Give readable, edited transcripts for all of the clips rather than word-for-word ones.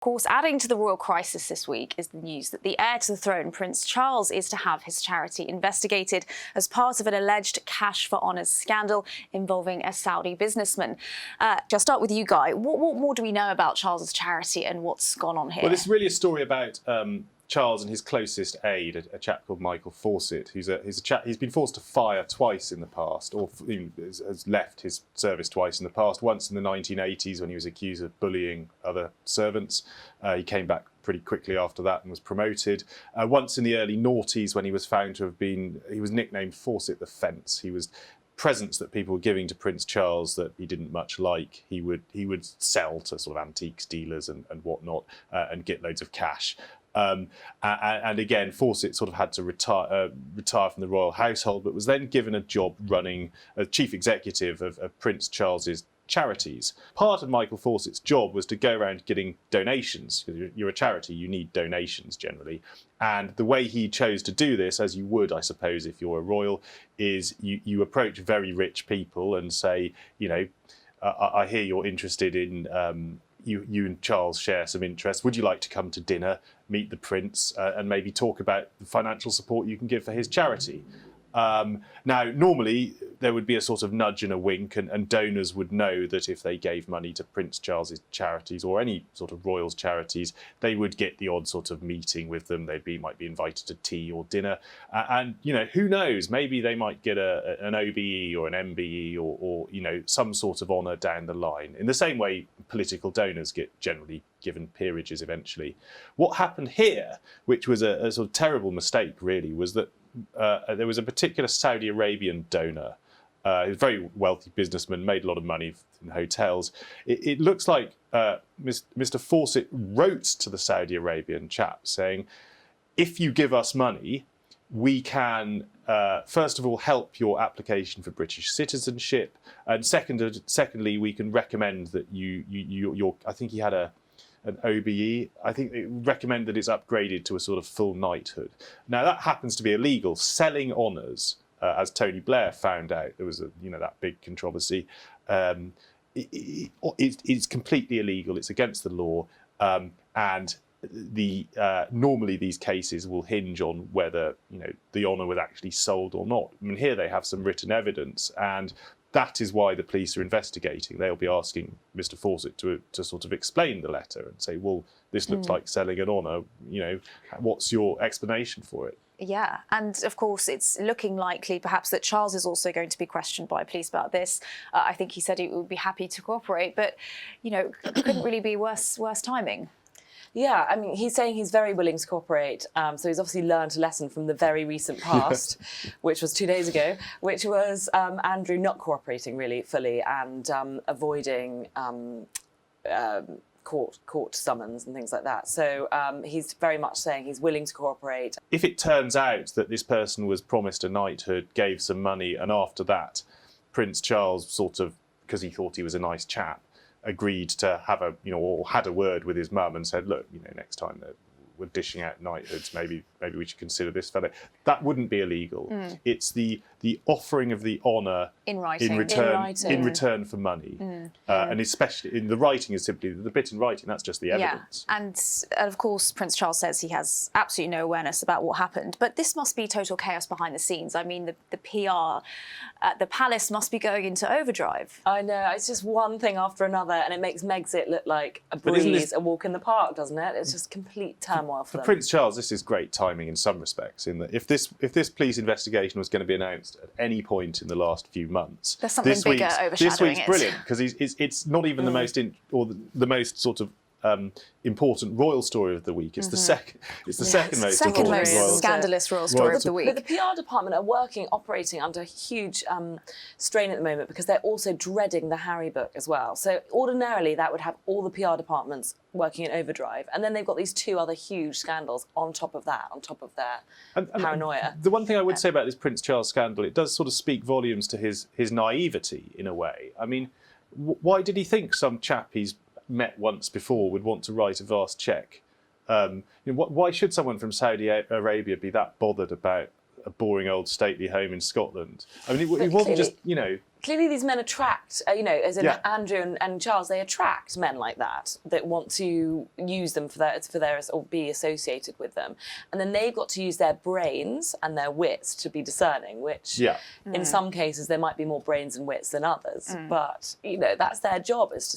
Of course, adding to the royal crisis this week is the news that the heir to the throne, Prince Charles, is to have his charity investigated as part of an alleged cash for honours scandal involving a Saudi businessman. Just start with you, Guy. What more do we know about Charles's charity and what's gone on here? Well, it's really a story about Charles and his closest aide, a chap called Michael Fawcett, he's been forced to fire twice in the past, or has left his service twice in the past. Once in the 1980s when he was accused of bullying other servants. He came back pretty quickly after that and was promoted. Once in the early noughties when he was found to have been, he was nicknamed Fawcett the Fence. He was presents that people were giving to Prince Charles that he didn't much like. He would sell to sort of antiques dealers and whatnot and get loads of cash. And again, Fawcett sort of had to retire from the royal household, but was then given a job running as chief executive of Prince Charles's charities. Part of Michael Fawcett's job was to go around getting donations. Because you're a charity, you need donations generally. And the way he chose to do this, as you would, I suppose, if you're a royal, is you approach very rich people and say, you know, I hear you're interested in you and Charles share some interests. Would you like to come to dinner, meet the prince, and maybe talk about the financial support you can give for his charity? Now, normally there would be a sort of nudge and a wink, and donors would know that if they gave money to Prince Charles's charities or any sort of royals' charities, they would get the odd sort of meeting with them. Might be invited to tea or dinner, and you know, who knows? Maybe they might get an OBE or an MBE or you know, some sort of honour down the line. In the same way, political donors get generally given peerages eventually. What happened here, which was a sort of terrible mistake, really, was that there was a particular Saudi Arabian donor, a very wealthy businessman, made a lot of money in hotels. It looks like Mr. Fawcett wrote to the Saudi Arabian chap saying, if you give us money, we can, first of all, help your application for British citizenship, and secondly, we can recommend that you're, I think he had an OBE. I think they recommend that it's upgraded to a sort of full knighthood. Now that happens to be illegal. Selling honours, as Tony Blair found out, there was that big controversy. It's completely illegal. It's against the law, and normally these cases will hinge on whether the honour was actually sold or not. I mean, here they have some written evidence, and that is why the police are investigating. They'll be asking Mr. Fawcett to sort of explain the letter and say, well, this looks like selling an honour. What's your explanation for it? Yeah, and of course it's looking likely perhaps that Charles is also going to be questioned by police about this. I think he said he would be happy to cooperate, but couldn't really be worse timing. Yeah, I mean, he's saying he's very willing to cooperate. So he's obviously learned a lesson from the very recent past, which was 2 days ago, which was Andrew not cooperating really fully and avoiding court summons and things like that. So he's very much saying he's willing to cooperate. If it turns out that this person was promised a knighthood, gave some money, and after that, Prince Charles sort of, because he thought he was a nice chap, agreed to have or had a word with his mum and said, look, next time that we're dishing out knighthoods, maybe we should consider this fellow. That wouldn't be illegal. It's the offering of the honour in return for money, and especially in the writing is simply the bit in writing. That's just the evidence. Yeah, and of course Prince Charles says he has absolutely no awareness about what happened. But this must be total chaos behind the scenes. I mean, the PR at the palace must be going into overdrive. I know, it's just one thing after another, and it makes Megxit look like a breeze, a walk in the park, doesn't it? It's just complete turmoil for them. Prince Charles, this is great timing in some respects, in that if this police investigation was going to be announced at any point in the last few months, there's something bigger overshadowing it. This week's brilliant because it's not even the most the most sort of important royal story of the week. It's the second most scandalous royal story of the week. But the PR department are operating under huge strain at the moment because they're also dreading the Harry book as well. So ordinarily that would have all the PR departments working in overdrive, and then they've got these two other huge scandals on top of their paranoia. The one thing I would say about this Prince Charles scandal, it does sort of speak volumes to his naivety in a way. I mean, why did he think some chap he's met once before would want to write a vast cheque? Why should someone from Saudi Arabia be that bothered about a boring old stately home in Scotland? I mean, it wasn't just clearly these men attract, as in Yeah. Andrew and Charles, they attract men like that want to use them for their or be associated with them, and then they've got to use their brains and their wits to be discerning. Which, in some cases, there might be more brains and wits than others, but that's their job is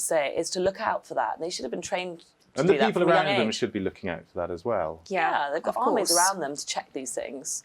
to look out for that. They should have been trained. And the people around them should be looking out for that as well. Yeah, they've got of armies course. around them to check these things.